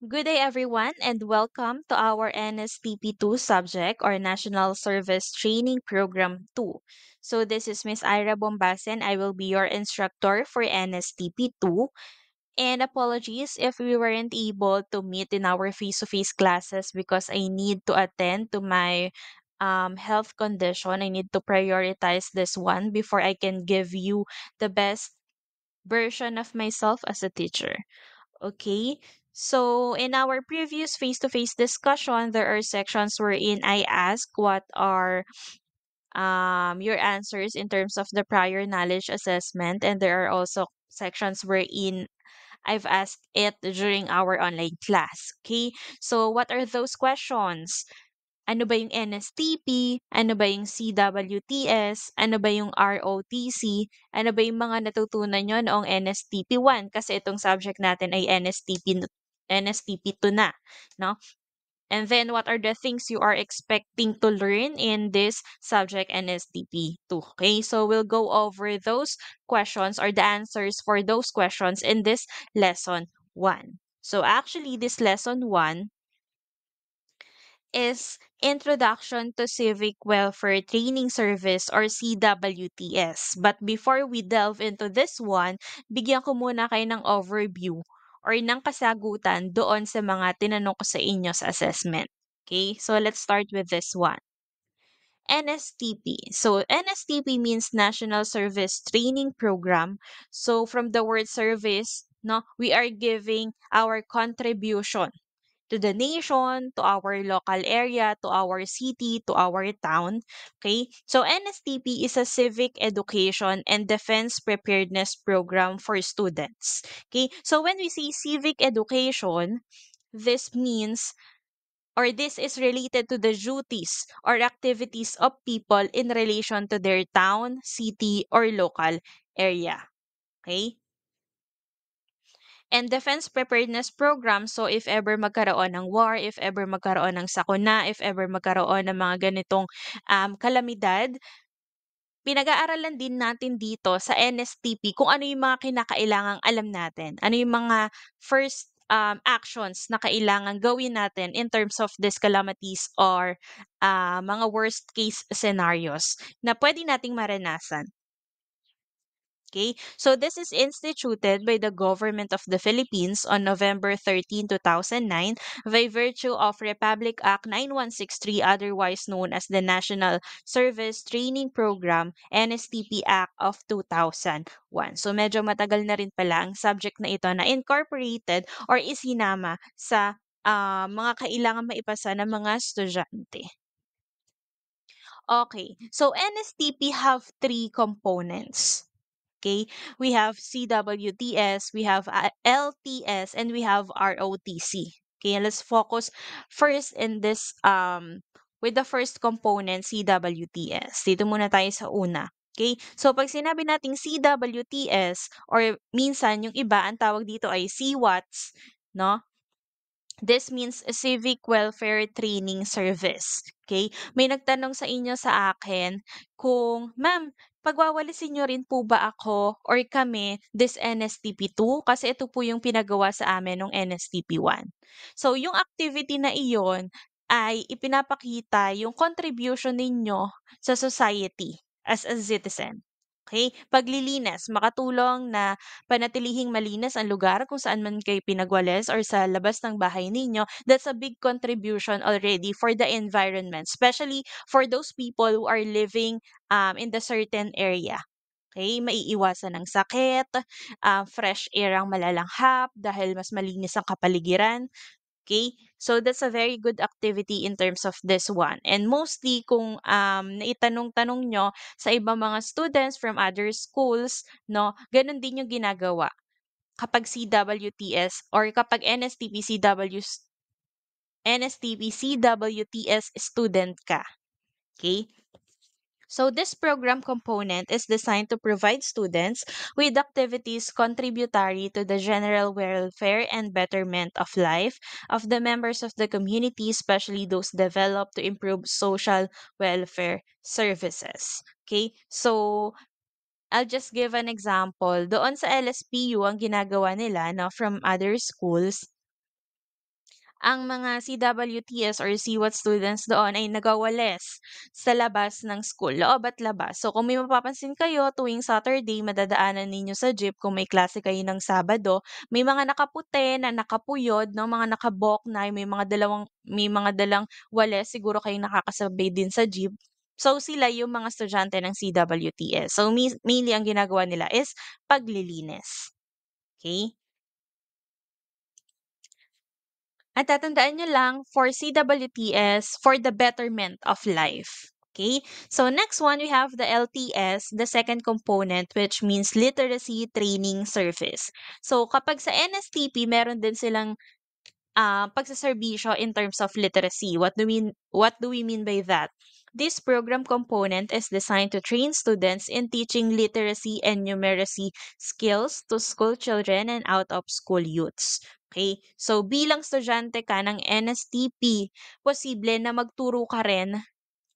Good day, everyone, and welcome to our NSTP2 subject or National Service Training Program 2. So, this is Miss Ira Bombasen. I will be your instructor for NSTP2. And apologies if we weren't able to meet in our face to face classes because I need to attend to my health condition. I need to prioritize this one before I can give you the best version of myself as a teacher. Okay. So in our previous face-to-face discussion, there are sections wherein I ask what are your answers in terms of the prior knowledge assessment, and there are also sections wherein I've asked it during our online class. Okay. So what are those questions? Ano ba yung NSTP? Ano ba yung CWTS? Ano ba yung ROTC? Ano ba yung mga natutunan nyo noong NSTP 1? Kasi itong subject natin ay NSTP 2 na, no? And then, what are the things you are expecting to learn in this subject NSTP 2? Okay, so we'll go over those questions or the answers for those questions in this lesson 1. So actually, this lesson 1 is Introduction to Civic Welfare Training Service or CWTS. But before we delve into this one, bigyan ko muna kayo ng overview or ng kasagutan doon sa mga tinanong ko sa inyo sa assessment. Okay, so let's start with this one. NSTP. So NSTP means National Service Training Program. So from the word service, no, we are giving our contribution to the nation, to our local area, to our city, to our town. Okay? So NSTP is a civic education and defense preparedness program for students. Okay? So when we say civic education, this means or this is related to the duties or activities of people in relation to their town, city, or local area. Okay? And defense preparedness program, so if ever magkaroon ng war, if ever magkaroon ng sakuna, if ever magkaroon ng mga ganitong kalamidad, pinag-aaralan din natin dito sa NSTP kung ano yung mga kinakailangang alam natin. Ano yung mga first actions na kailangan gawin natin in terms of these calamities or mga worst case scenarios na pwede nating maranasan. Okay, so this is instituted by the government of the Philippines on November 13, 2009 by virtue of Republic Act 9163, otherwise known as the National Service Training Program, NSTP Act of 2001. So medyo matagal na rin pala ang subject na ito na incorporated or isinama sa mga kailangan maipasa ng mga estudyante. Okay, so NSTP have three components. Okay, we have CWTS, we have LTS, and we have ROTC. Okay, let's focus first in this with the first component, CWTS. Dito muna tayo sa una. Okay, so pag sinabi nating CWTS or minsan yung iba ang tawag dito ay CWATS, no? This means Civic Welfare Training Service. Okay? May nagtanong sa inyo sa akin kung, Ma'am, pagwawalisin nyo rin po ba ako or kami this NSTP 2? Kasi ito po yung pinagawa sa amin ng NSTP 1. So, yung activity na iyon ay ipinapakita yung contribution ninyo sa society as a citizen. Okay? Paglilinis, makatulong na panatilihing malinis ang lugar kung saan man kayo pinagwalis or sa labas ng bahay ninyo, that's a big contribution already for the environment, especially for those people who are living in the certain area. Okay, maiiwasan ng sakit, fresh air ang malalanghap dahil mas malinis ang kapaligiran. Okay? So that's a very good activity in terms of this one. And mostly kung naitanong-tanong nyo sa ibang mga students from other schools, no, ganun din yung ginagawa kapag CWTS or kapag NSTP CWTS student ka. Okay? So this program component is designed to provide students with activities contributory to the general welfare and betterment of life of the members of the community, especially those developed to improve social welfare services. Okay? So I'll just give an example. Doon sa LSPU, ang ginagawa nila no, from other schools, ang mga CWTS or CWAT students doon ay nagwawalis sa labas ng school, loob at labas. So kung may mapapansin kayo tuwing Saturday madadaanan ninyo sa jeep kung may klase kayo ng Sabado, may mga nakaputi na nakapuyod 'no, mga nakaboknay, may mga dalang walis, siguro kayong nakakasabay din sa jeep. So sila yung mga estudyante ng CWTS. So mainly ang ginagawa nila is paglilinis, okay. At tatandaan niyo lang for CWTS, for the betterment of life. Okay? So next one, we have the LTS, the second component, which means Literacy Training Service. So kapag sa NSTP, meron din silang pagsaserbisyo in terms of literacy. What do we mean by that? This program component is designed to train students in teaching literacy and numeracy skills to school children and out of school youths. Okay? So bilang estudyante ka ng NSTP, posible na magturo ka rin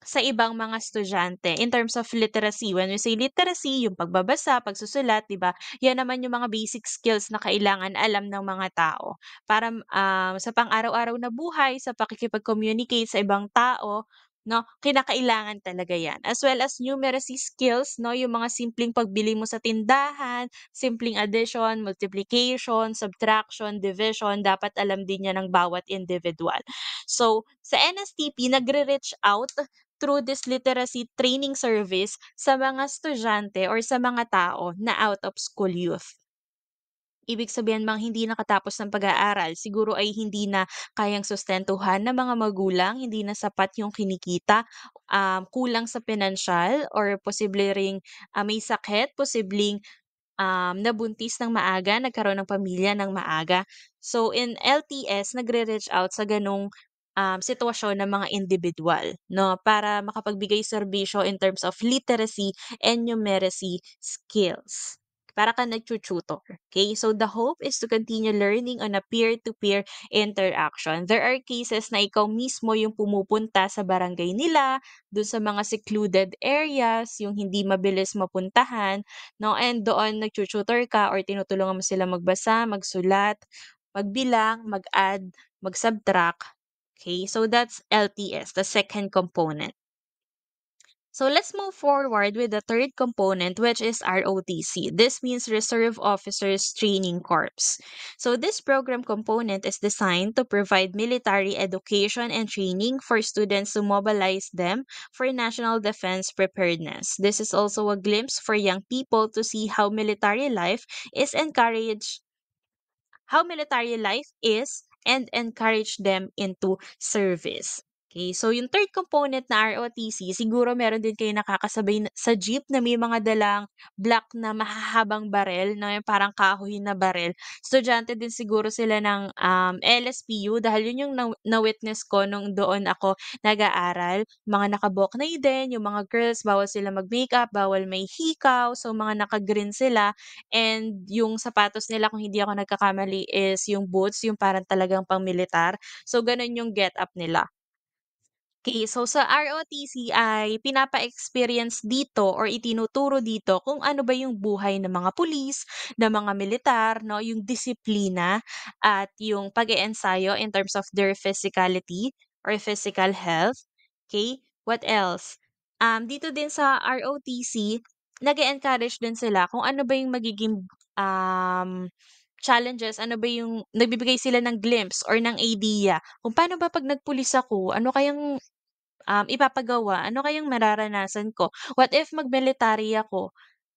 sa ibang mga estudyante in terms of literacy. When we say literacy, yung pagbabasa, pagsusulat, 'di ba? Yan naman yung mga basic skills na kailangan alam ng mga tao para sa pang-araw-araw na buhay, sa pakikipag-communicate sa ibang tao, 'no? Kinakailangan talaga 'yan. As well as numeracy skills, 'no? Yung mga simpleng pagbili mo sa tindahan, simpleng addition, multiplication, subtraction, division, dapat alam din 'yan ng bawat individual. So, sa NSTP nagre-reach out through this literacy training service sa mga estudyante or sa mga tao na out of school youth. Ibig sabihin mang hindi nakatapos ng pag-aaral, siguro ay hindi na kayang sustentuhan ng mga magulang, hindi na sapat yung kinikita, kulang sa pinansyal or posible ring, may sakit, posibleng nabuntis ng maaga, nagkaroon ng pamilya ng maaga. So in LTS, nagre-reach out sa ganong sitwasyon ng mga individual, no, para makapagbigay serbisyo in terms of literacy and numeracy skills. Para ka nagtututor. Okay? So the hope is to continue learning on a peer-to-peer interaction. There are cases na ikaw mismo yung pumupunta sa barangay nila, dun sa mga secluded areas, yung hindi mabilis mapuntahan, 'no, and doon nagtu-tutor ka or tinutulungan mo sila magbasa, magsulat, magbilang, mag-add, mag-subtract. Okay, so that's LTS, the second component. So let's move forward with the third component, which is ROTC. This means Reserve Officers Training Corps. So this program component is designed to provide military education and training for students to mobilize them for national defense preparedness. This is also a glimpse for young people to see how military life is and encourage them into service. Okay, so yung third component na ROTC, siguro meron din kayo nakakasabay sa jeep na may mga dalang black na mahahabang barel, no, yung parang kahoy na barel. Estudyante din siguro sila ng LSPU dahil yun yung na-witness ko nung doon ako nag-aaral. Mga nakaboknay din, yung mga girls, bawal sila mag-makeup, bawal may hikaw, so mga naka-green sila. And yung sapatos nila kung hindi ako nagkakamali is yung boots, yung parang talagang pang-militar. So gano'n yung get-up nila. Okay, so sa ROTC ay pinapa-experience dito or itinuturo dito kung ano ba yung buhay ng mga pulis, ng mga militar, 'no, yung disiplina at yung pag-eensayo in terms of their physicality or physical health. Okay, what else? Dito din sa ROTC, nag-e-encourage din sila kung ano ba yung magiging, challenges, ano ba yung nagbibigay sila ng glimpse or ng idea kung paano ba 'pag nagpulis ako, ano kayang ipapagawa, ano kayang mararanasan ko? What if mag-military ako,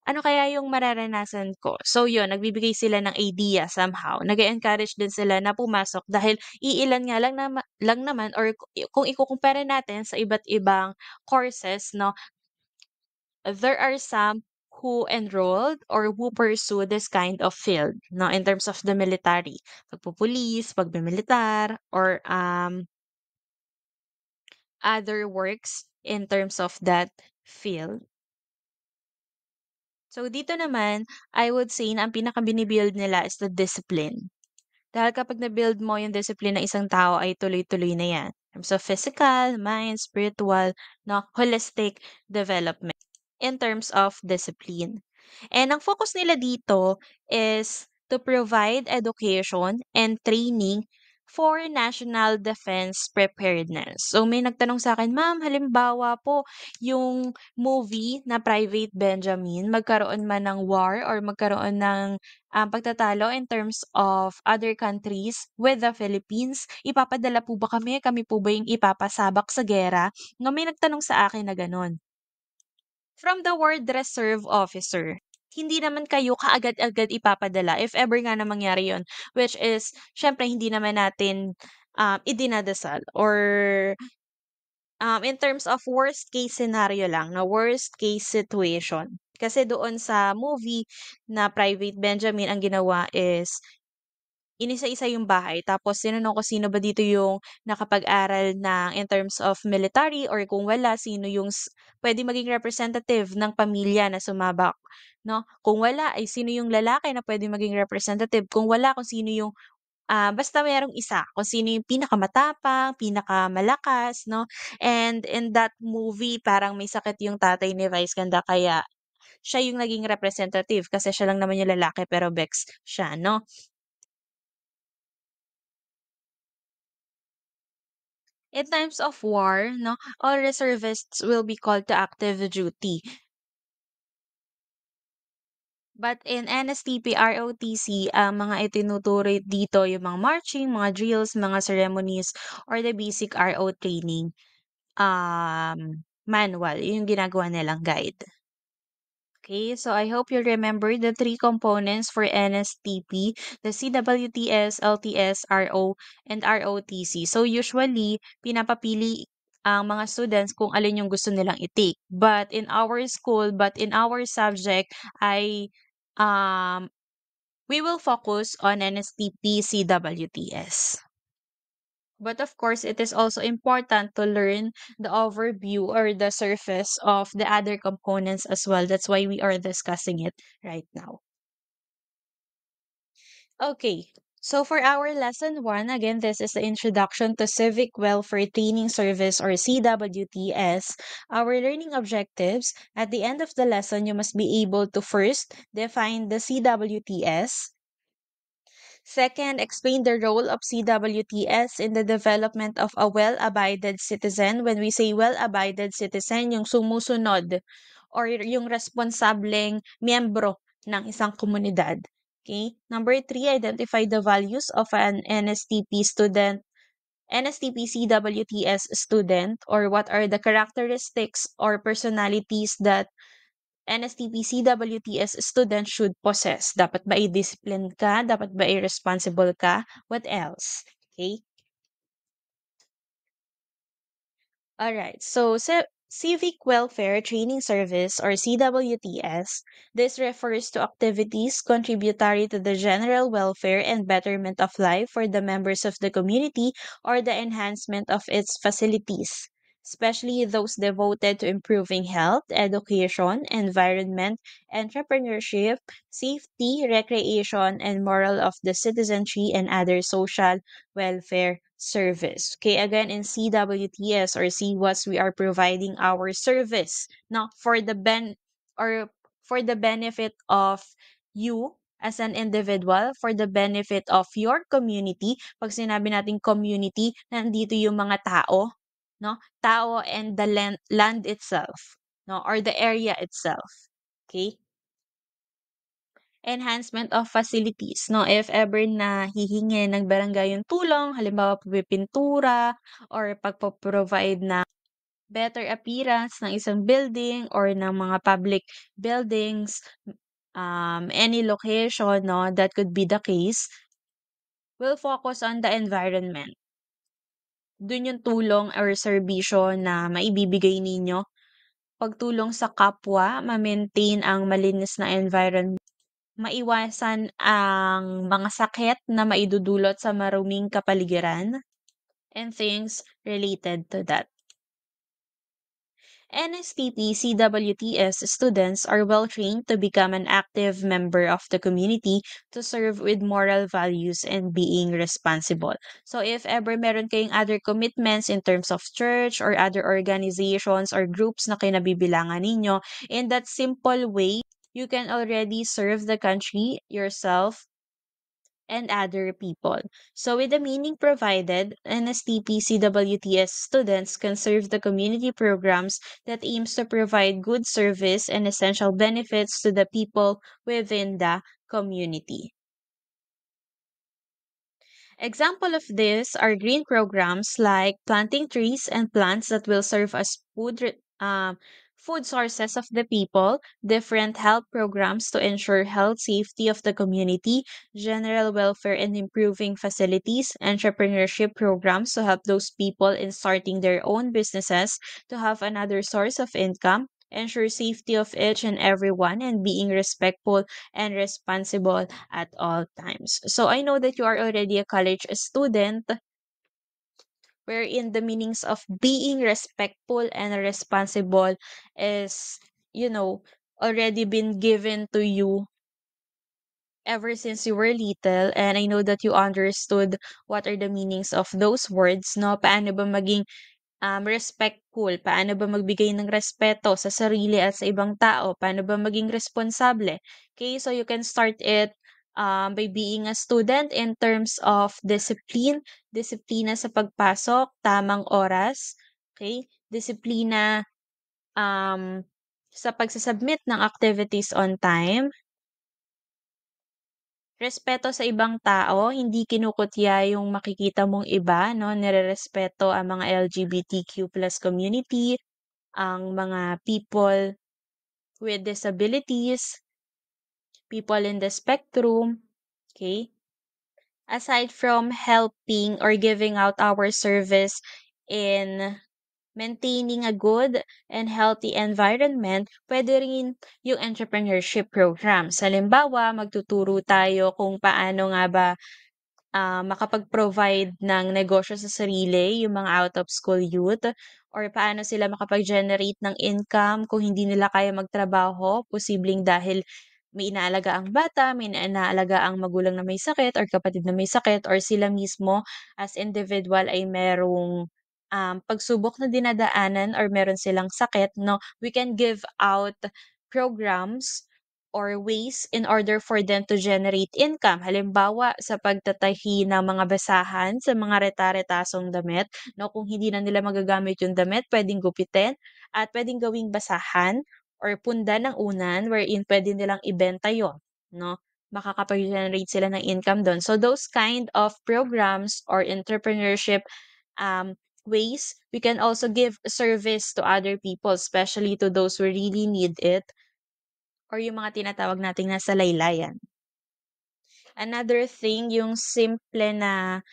ano kaya yung mararanasan ko? So yun, nagbibigay sila ng idea somehow, nag-e-encourage din sila na pumasok dahil iilan nga lang naman or kung ikukumpara natin sa iba't ibang courses 'no, there are some who enrolled or who pursue this kind of field 'no, in terms of the military, pagpupulis, pagmimilitar, or other works in terms of that field. So dito naman, I would say na ang pinaka-bini-build nila is the discipline. Dahil kapag na-build mo yung discipline ng isang tao ay tuloy-tuloy na yan. In terms of physical, mind, spiritual, no, holistic development in terms of discipline. And ang focus nila dito is to provide education and training for national defense preparedness. So may nagtanong sa akin, "Ma'am, halimbawa po yung movie na Private Benjamin, magkaroon man ng war or magkaroon ng, pagtatalo in terms of other countries with the Philippines, ipapadala po ba kami? Kami po ba yung ipapasabak sa giyera?" No, may nagtanong sa akin na gano'n. From the word reserve officer, hindi naman kayo kaagad-agad ipapadala if ever nga na mangyari yun, which is siyempre hindi naman natin, idinadasal or, in terms of worst case scenario lang, na worst case situation. Kasi doon sa movie na Private Benjamin, ang ginawa is inisa-isa yung bahay tapos tinanong ko sino ba dito yung nakapag-aral ng in terms of military or kung wala sino yung puwedeng maging representative ng pamilya na sumabak, 'no? Kung wala ay sino yung lalaki na puwedeng maging representative, kung wala kung sino yung, basta merong isa, kung sino yung pinakamatapang, pinakamalakas, 'no? And in that movie parang may sakit yung tatay ni Vice Ganda kaya siya yung naging representative kasi siya lang naman yung lalaki pero bex siya, 'no? In times of war, 'no, all reservists will be called to active duty. But in NSTP, ROTC, ang mga itinuturing dito yung mga marching, mga drills, mga ceremonies, or the basic RO training, manual, yun yung ginagawa nilang guide. Okay, so I hope you remember the three components for NSTP, the CWTS, LTS, RO, and ROTC. So usually, pinapapili ang mga students kung alin yung gusto nilang i-take. But in our subject, ay um, we will focus on NSTP, CWTS. But of course, it is also important to learn the overview or the surface of the other components as well. That's why we are discussing it right now. Okay. So for our lesson one, again, this is the introduction to Civic Welfare Training Service or CWTS. Our learning objectives. At the end of the lesson, you must be able to first define the CWTS. Second, explain the role of CWTS in the development of a well-abided citizen. When we say well-abided citizen, yung sumusunod or yung responsableng miyembro ng isang komunidad. Okay? Number three, identify the values of an NSTP student, NSTP CWTS student, or what are the characteristics or personalities that NSTP CWTS student should possess. Dapat ba i-discipline ka? Dapat ba i-responsible ka? What else? Okay? Alright, so Civic Welfare Training Service or CWTS, this refers to activities contributory to the general welfare and betterment of life for the members of the community or the enhancement of its facilities, especially those devoted to improving health, education, environment, entrepreneurship, safety, recreation, and moral of the citizenry and other social welfare service. Okay, again in CWTS or CWAS, we are providing our service now for the or for the benefit of you as an individual, for the benefit of your community. Pag sinabi nating community, nandito yung mga tao, no? Tao and the land itself, no? Or the area itself. Okay? Enhancement of facilities 'no, if ever na hihingi ng barangay yung tulong, halimbawa pagpipintura or pagpo-provide ng better appearance ng isang building or ng mga public buildings, any location 'no, that could be the case, will focus on the environment. Dun yung tulong or serbisyo na maibibigay ninyo, pagtulong sa kapwa, ma-maintain ang malinis na environment. Maiwasan ang mga sakit na maidudulot sa maruming kapaligiran and things related to that. NSTP CWTS students are well trained to become an active member of the community to serve with moral values and being responsible. So if ever meron kayong other commitments in terms of church or other organizations or groups na kinabibilangan ninyo, in that simple way, you can already serve the country, yourself, and other people. So with the meaning provided, NSTP CWTS students can serve the community programs that aims to provide good service and essential benefits to the people within the community. Example of this are green programs like planting trees and plants that will serve as food sources of the people, different health programs to ensure health safety of the community, general welfare and improving facilities, entrepreneurship programs to help those people in starting their own businesses to have another source of income, ensure safety of each and everyone, and being respectful and responsible at all times. So I know that you are already a college student, wherein the meanings of being respectful and responsible is, you know, already been given to you ever since you were little. And I know that you understood what are the meanings of those words, no? Paano ba maging respectful, paano ba magbigay ng respeto sa sarili at sa ibang tao, paano ba maging responsable. Okay, so you can start it by being a student in terms of discipline, disiplina sa pagpasok, tamang oras, okay, disiplina sa pagsasubmit ng activities on time, respeto sa ibang tao, hindi kinukutya yung makikita mong iba, no? Nirerespeto ang mga LGBTQ plus community, ang mga people with disabilities, people in the spectrum, okay? Aside from helping or giving out our service in maintaining a good and healthy environment, pwede rin yung entrepreneurship programs. Halimbawa, magtuturo tayo kung paano nga ba makapag-provide ng negosyo sa sarili, yung mga out of school youth, or paano sila makapag-generate ng income kung hindi nila kaya magtrabaho, posibleng dahil may inaalaga ang bata, may inaalaga ang magulang na may sakit or kapatid na may sakit or sila mismo as individual ay merong pagsubok na dinadaanan or meron silang sakit, no? We can give out programs or ways in order for them to generate income. Halimbawa, sa pagtatahi ng mga basahan sa mga reta-retasong damit, no? Kung hindi na nila magagamit yung damit, pwedeng gupitin at pwedeng gawing basahan or punda ng unan wherein pwede nilang ibenta yon, no? Makakapag-generate sila ng income doon. So those kind of programs or entrepreneurship ways, we can also give service to other people, especially to those who really need it or yung mga tinatawag nating nasa laylayan. Another thing, yung simple na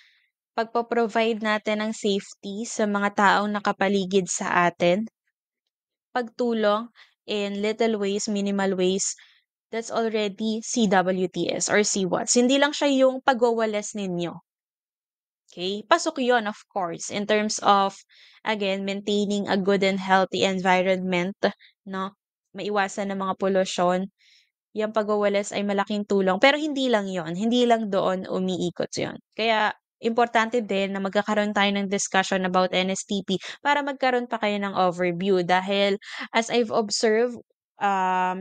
pagpo-provide natin ng safety sa mga taong nakapaligid sa atin, pagtulong in little ways, minimal ways, that's already CWTS or CWATS. Hindi lang siya yung pagwawalas ninyo. Okay? Pasok yon of course, in terms of, again, maintaining a good and healthy environment, no? Maiwasan ng mga pollution. Yang pagwawalis ay malaking tulong, pero hindi lang yon, hindi lang doon umiikot yon. Kaya importante din na magkakaroon tayo ng discussion about NSTP para magkaroon pa kayo ng overview dahil as I've observed,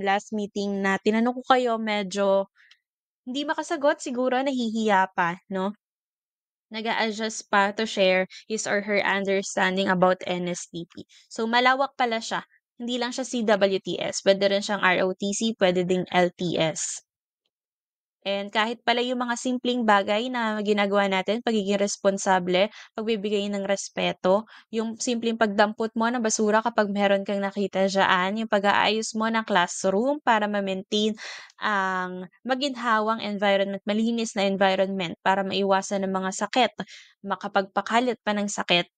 last meeting na tinanong ko kayo medyo hindi makasagot, siguro nahihiya pa, 'no? Nag-a-adjust pa to share his or her understanding about NSTP. So malawak pala siya. Hindi lang siya CWTS, puwede rin siyang ROTC, puwede ding LTS. And kahit pala yung mga simpleng bagay na ginagawa natin, pagiging responsable, pagbibigay ng respeto, yung simpleng pagdampot mo ng basura kapag meron kang nakita diyaan, yung pag-aayos mo ng classroom para ma-maintain ang maginhawang environment, malinis na environment para maiwasan ng mga sakit, makapagpakalat pa ng sakit,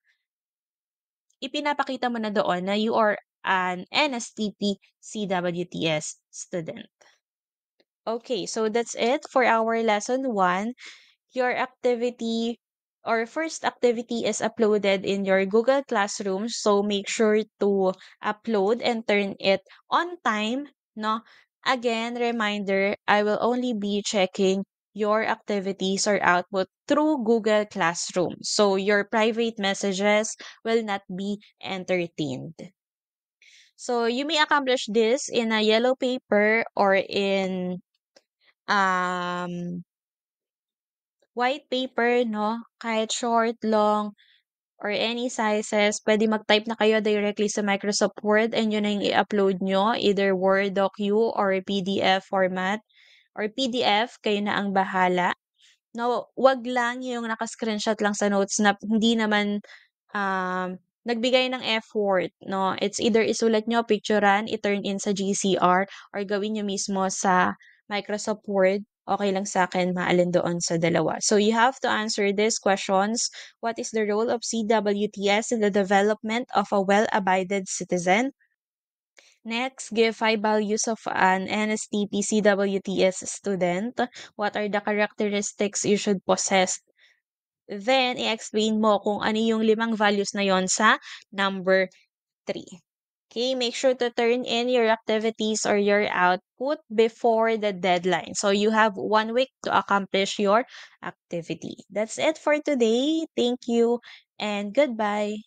ipinapakita mo na doon na you are an NSTP CWTS student. Okay, so that's it for our lesson 1. Your activity or first activity is uploaded in your Google Classroom, so make sure to upload and turn it on time, no? Again, reminder, I will only be checking your activities or output through Google Classroom. So your private messages will not be entertained. So you may accomplish this in a yellow paper or in um white paper, no? Kahit short, long, or any sizes, pwede mag-type na kayo directly sa Microsoft Word and yun na yung i-upload nyo, either Word, Docu, or PDF format, or PDF, kayo na ang bahala. No, wag lang yung naka-screenshot lang sa notes na hindi naman nagbigay ng effort, no? It's either isulat nyo, picturean, i-turn in sa GCR, or gawin nyo mismo sa Microsoft Word. Okay lang sa akin, maalin doon sa dalawa. So you have to answer these questions. What is the role of CWTS in the development of a well-abided citizen? Next, give 5 values of an NSTP CWTS student. What are the characteristics you should possess? Then, i-explain mo kung ano yung 5 values na yon sa number 3. Okay, make sure to turn in your activities or your output before the deadline. So you have 1 week to accomplish your activity. That's it for today. Thank you and goodbye.